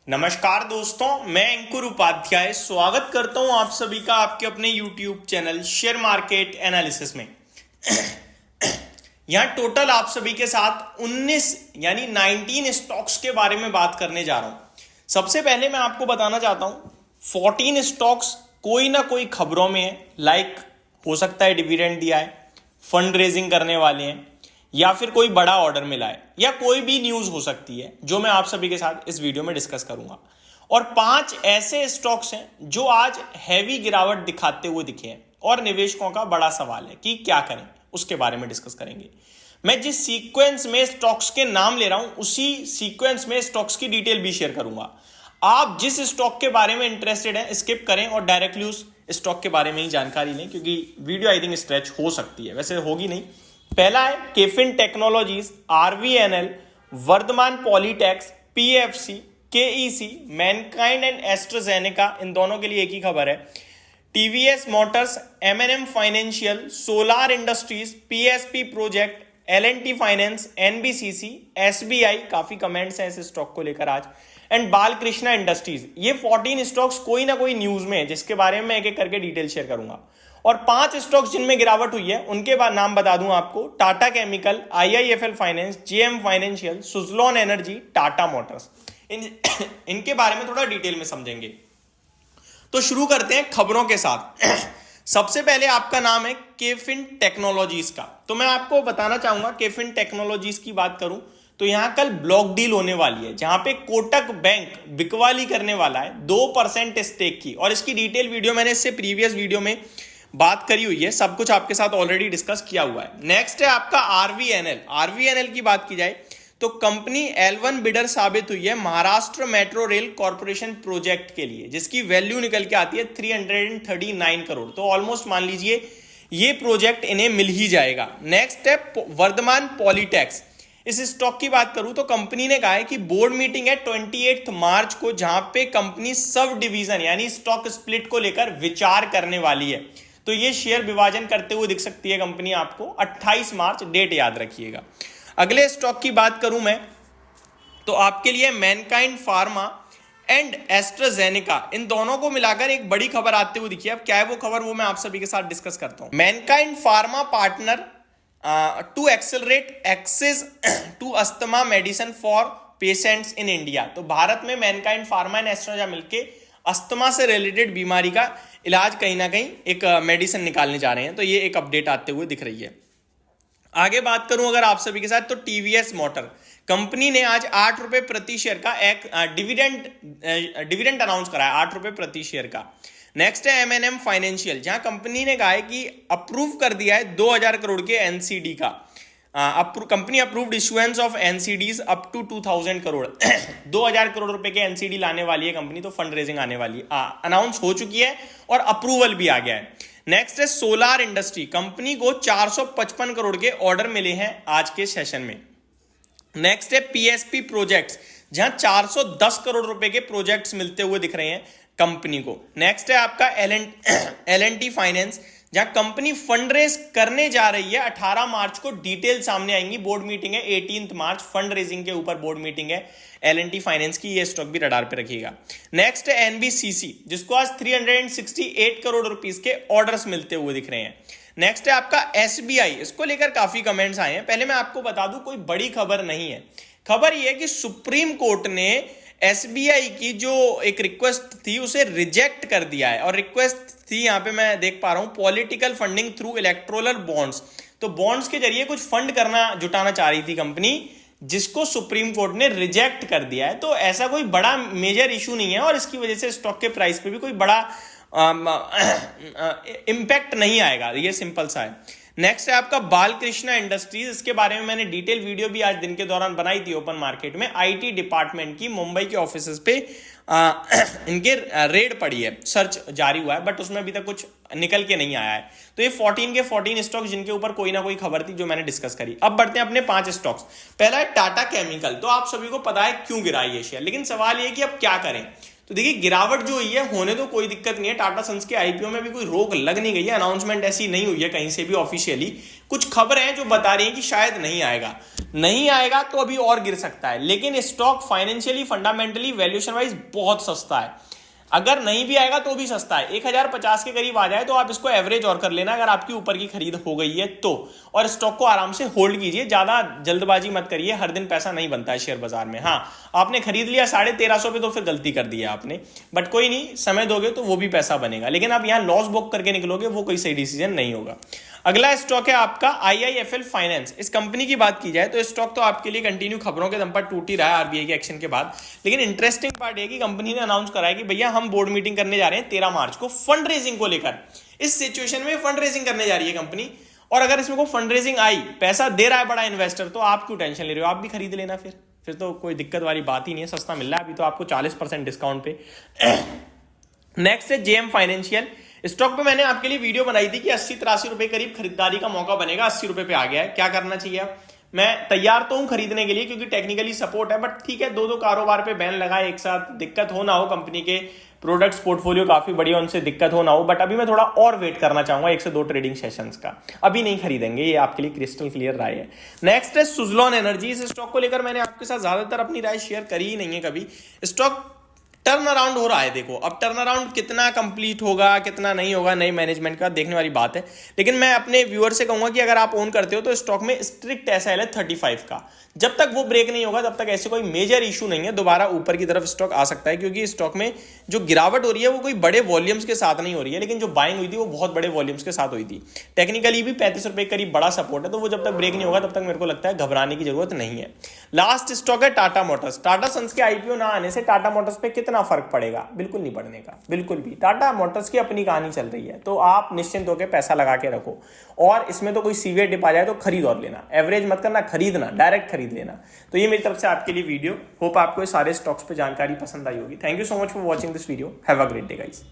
नमस्कार दोस्तों, मैं अंकुर उपाध्याय स्वागत करता हूं आप सभी का आपके अपने YouTube channel share market analysis में। यहां टोटल आप सभी के साथ 19 यानी 19 स्टॉक्स के बारे में बात करने जा रहा हूं। सबसे पहले मैं आपको बताना चाहता हूं 14 स्टॉक्स कोई ना कोई खबरों में है, लाइक हो सकता है डिविडेंड दिया है, फंड रेजिंग करने वाले हैं या फिर कोई बड़ा ऑर्डर मिला है या कोई भी न्यूज हो सकती है जो मैं आप सभी के साथ इस वीडियो में डिस्कस करूंगा। और 5 ऐसे स्टॉक्स हैं जो आज हैवी गिरावट दिखाते हुए दिखे हैं और निवेशकों का बड़ा सवाल है कि क्या करें, उसके बारे में डिस्कस करेंगे। मैं जिस सीक्वेंस में स्टॉक्स के नाम ले रहा हूं उसी सीक्वेंस में स्टॉक्स की डिटेल भी शेयर करूंगा। आप जिस स्टॉक के बारे में इंटरेस्टेड हैं स्किप करें और डायरेक्टली उस स्टॉक के बारे में ही जानकारी लें, क्योंकि वीडियो आई थिंक स्ट्रेच हो सकती है, वैसे होगी नहीं। पहला है KFin technologies, RVNL, Vardhman Polytex, PFC, KEC, Mankind and AstraZeneca, इन दोनों के लिए एक ही खबर है। TVS motors, MNM financial, solar industries, PSP project, LNT finance, NBCC, SBI, काफी कमेंट्स हैं इस स्टॉक को लेकर आज, एंड बालकृष्णा इंडस्ट्रीज। ये 14 स्टॉक्स कोई ना कोई न्यूज में है जिसके बारे में मैं एक एक करके डिटेल शेयर करूंगा। और 5 स्टॉक्स जिनमें गिरावट हुई है उनके बाद नाम बता दूं आपको: Tata chemical, IIFL finance, JM financial, Suzlon energy, Tata Motors. इनके बारे में थोड़ा डिटेल में समझेंगे। तो शुरू करते हैं खबरों के साथ। सबसे पहले आपका नाम है केफिन टेक्नोलॉजीज का। तो मैं आपको बताना चाहूंगा, केफिन टेक्नोलॉजीज की बात करूं तो यहां कल ब्लॉक डील होने वाली है जहां पे कोटक बैंक बिकवाली करने वाला है 2% स्टेक की, और इसकी डिटेल वीडियो मैंने इससे प्रीवियस वीडियो में बात करी हुई है, सब कुछ आपके साथ ऑलरेडी डिस्कस किया हुआ है। नेक्स्ट है आपका आरवीएनएल। आरवीएनएल की बात की जाए तो कंपनी L1 बिडर साबित हुई है Maharashtra metro rail corporation project के लिए, जिसकी वैल्यू निकल के आती है 339 करोड़। तो ऑलमोस्ट मान लीजिए ये प्रोजेक्ट इन्हें मिल ही जाएगा। नेक्स्ट है वर्धमान पॉलीटेक्स। इस स्टॉक की बात करूं तो कंपनी ने कहा है कि बोर्ड मीटिंग है 28 मार्च को, जहां पे कंपनी सब डिवीजन यानी स्टॉक स्प्लिट को लेकर विचार करने वाली है। तो ये शेयर विभाजन करते हुए दिख सकती है कंपनी आपको। 28 मार्च डेट याद रखिएगा। अगले स्टॉक की बात करूं मैं तो आपके लिए मैनकाइंड फार्मा एंड एस्ट्राजेनेका, इन दोनों को मिलाकर एक बड़ी खबर आते हुए दिखी है। अब क्या है वो खबर, वो मैं आप सभी के साथ डिस्कस करता हूं। Mankind pharma partner to accelerate access to asthma medicine for patients in India. तो भारत में मैनकाइंड फार्मा एंड एस्ट्राजा मिलके अस्थमा से रिलेटेड बीमारी का इलाज कहीं ना कहीं एक मेडिसिन निकालने जा रहे हैं। तो ये एक अपडेट आते हुए दिख रही है। आगे बात करूं अगर आप सभी के साथ तो टीवीएस मोटर कंपनी ने आज 8 रुपए प्रति शेयर का एक डिविडेंड अनाउंस करा है, 8 रुपए प्रति शेयर का। नेक्स्ट है एमएनएम फाइनेंशियल, जहां कंपनी ने कहा है कि अप्रूव कर दिया है 2000 करोड़ के एनसीडी का। Company approved issuance of NCDs up to 2000 crore. 2000 crore रुपए के एनसीडी लाने वाली है कंपनी, तो फंड रेजिंग आने वाली है, अनाउंस हो चुकी है और अप्रूवल भी आ गया है। नेक्स्ट है सोलार इंडस्ट्री। कंपनी को 455 करोड़ के ऑर्डर मिले हैं आज के सेशन में। नेक्स्ट है पीएसपी प्रोजेक्ट्स, जहां 410 करोड़ रुपए के प्रोजेक्ट्स मिलते हुए दिख रहे हैं कंपनी को। नेक्स्ट है आपका एलएनटी फाइनेंस, जहां कंपनी फंड रेज करने जा रही है। 18 मार्च को डिटेल सामने आएंगी। बोर्ड मीटिंग है 18 मार्च, फंड रेजिंग के ऊपर बोर्ड मीटिंग है एलएनटी फाइनेंस की। ये स्टॉक भी रडार पे रखिएगा। नेक्स्ट है एनबीसीसी, जिसको आज 368 करोड़ रुपीस के ऑर्डर्स मिलते हुए दिख रहे हैं। नेक्स्ट है आपका एसबीआई, इसको लेकर काफी कमेंट्स आए हैं। पहले मैं आपको बता दूं कोई बड़ी खबर नहीं है। खबर यह है कि सुप्रीम कोर्ट ने एसबीआई की जो एक रिक्वेस्ट थी उसे रिजेक्ट कर दिया है। और रिक्वेस्ट थी, यहां पे मैं देख पा रहा हूं, political funding through electoral bonds. तो बॉन्ड्स के जरिए कुछ फंड जुटाना चाह रही थी कंपनी, जिसको सुप्रीम कोर्ट ने रिजेक्ट कर दिया है। तो ऐसा कोई बड़ा मेजर इशू नहीं है और इसकी वजह से स्टॉक के प्राइस पे भी कोई बड़ा इंपैक्ट नहीं आएगा, ये सिंपल सा है। नेक्स्ट है आपका बालकृष्णा इंडस्ट्रीज। इसके बारे में मैंने डिटेल वीडियो भी आज दिन के दौरान बनाई थी ओपन मार्केट में। आईटी डिपार्टमेंट की मुंबई के ऑफिसेस पे इनके रेड पड़ी है, सर्च जारी हुआ है, बट उसमें अभी तक कुछ निकल के नहीं आया है। तो ये 14 के 14 स्टॉक जिनके ऊपर कोई ना कोई खबर थी जो मैंने डिस्कस करी। अब बढ़ते हैं अपने 5 स्टॉक्स। पहला है टाटा केमिकल। तो आप सभी को पता है क्यों गिरा ये शेयर, लेकिन सवाल ये कि अब क्या करें। तो देखिए गिरावट जो हुई है होने तो कोई दिक्कत नहीं है, टाटा सन्स के आईपीओ में भी कोई रोक लग नहीं गई है, अनाउंसमेंट ऐसी नहीं हुई है कहीं से भी ऑफिशियली। कुछ खबर है जो बता रही है कि शायद नहीं आएगा तो अभी और गिर सकता है, लेकिन stock financially fundamentally valuation wise बहुत सस्ता है। अगर नहीं भी आएगा तो भी सस्ता है, 1050 के करीब आ जाए तो आप इसको एवरेज और कर लेना अगर आपकी ऊपर की खरीद हो गई है तो। और स्टॉक को आराम से होल्ड कीजिए, ज्यादा जल्दबाजी मत करिए, हर दिन पैसा नहीं बनता है शेयर बाजार में। हाँ, आपने खरीद लिया 1350 पे तो फिर गलती कर दी है आपने, बट कोई नहीं, समय दोगे तो वो भी पैसा बनेगा। लेकिन आप यहाँ लॉस बुक करके निकलोगे, वो कोई सही डिसीजन नहीं होगा। अगला स्टॉक है आपका IIFL फाइनेंस। इस कंपनी की बात की जाए तो स्टॉक तो आपके लिए कंटिन्यू खबरों के दम पर टूट ही रहा है आरबीआई के एक्शन के बाद। लेकिन इंटरेस्टिंग पार्ट है कि कंपनी ने अनाउंस करा है कि भैया हम बोर्ड मीटिंग करने जा रहे हैं 13 मार्च को फंड रेजिंग को लेकर। इस सिचुएशन में फंड रेजिंग करने जा रही है कंपनी, और अगर इसमें कोई फंड रेजिंग आई, पैसा दे रहा है बड़ा इन्वेस्टर, तो आप क्यों टेंशन ले रहे हो, आप भी खरीद लेना फिर तो कोई दिक्कत वाली बात ही नहीं है, सस्ता मिल रहा है अभी तो आपको 40% डिस्काउंट पे। नेक्स्ट है JM फाइनेंशियल। स्टॉक पे मैंने आपके लिए वीडियो बनाई थी कि 80-83 रुपए करीब खरीदारी का मौका बनेगा, 80 रुपए पे आ गया है। क्या करना चाहिए, मैं तैयार तो हूं खरीदने के लिए क्योंकि टेक्निकली सपोर्ट है, बट ठीक है, दो कारोबार पे बैन लगाए एक साथ, दिक्कत हो ना हो, कंपनी के प्रोडक्ट्स पोर्टफोलियो काफी बढ़िया, उनसे दिक्कत हो ना हो, बट अभी मैं थोड़ा और वेट करना चाहूंगा 1 से 2 ट्रेडिंग सेशंस का, अभी नहीं खरीदेंगे, ये आपके लिए क्रिस्टल क्लियर राय है। नेक्स्ट है सुजलॉन एनर्जी। इस स्टॉक को लेकर मैंने आपके साथ ज्यादातर अपनी राय शेयर करी ही नहीं है कभी। स्टॉक टर्न अराउंड हो रहा है, देखो अब टर्न अराउंड कितना कंप्लीट होगा कितना नहीं होगा, नई मैनेजमेंट का देखने वाली बात है। लेकिन मैं अपने व्यूअर से कहूंगा कि अगर आप ओन करते हो तो स्टॉक में स्ट्रिक्ट SL है 35 का, जब तक वो ब्रेक नहीं होगा तब तक ऐसे कोई मेजर इशू नहीं है, दोबारा ऊपर की तरफ स्टॉक आ सकता है। क्योंकि स्टॉक में जो गिरावट हो रही है वो कोई बड़े वॉल्यूम्स के साथ नहीं हो रही है, लेकिन जो बाइंग हुई थी वो बहुत बड़े वॉल्यूम्स के साथ हुई थी। टेक्निकली भी 35 रुपए करीब बड़ा सपोर्ट है, तो वो जब तक ब्रेक नहीं होगा तब तक मेरे को लगता है घबराने की जरूरत नहीं है। लास्ट स्टॉक है टाटा मोटर्स। टाटा सन्स के आईपीओ ना आने से टाटा मोटर्स पे कितना फर्क पड़ेगा, बिल्कुल नहीं पड़ने का, बिल्कुल भी। टाटा मोटर्स की अपनी कहानी चल रही है, तो आप निश्चिंत होकर पैसा लगा के रखो, और इसमें तो कोई सीवियर डिप आ जाए तो खरीद और लेना, एवरेज मत करना, खरीदना, डायरेक्ट खरीद लेना। तो ये मेरी तरफ से आपके लिए वीडियो, होप आपको सारे स्टॉक्स पे जानकारी पसंद आई होगी। Thank you so much for watching this video, have a great day guys.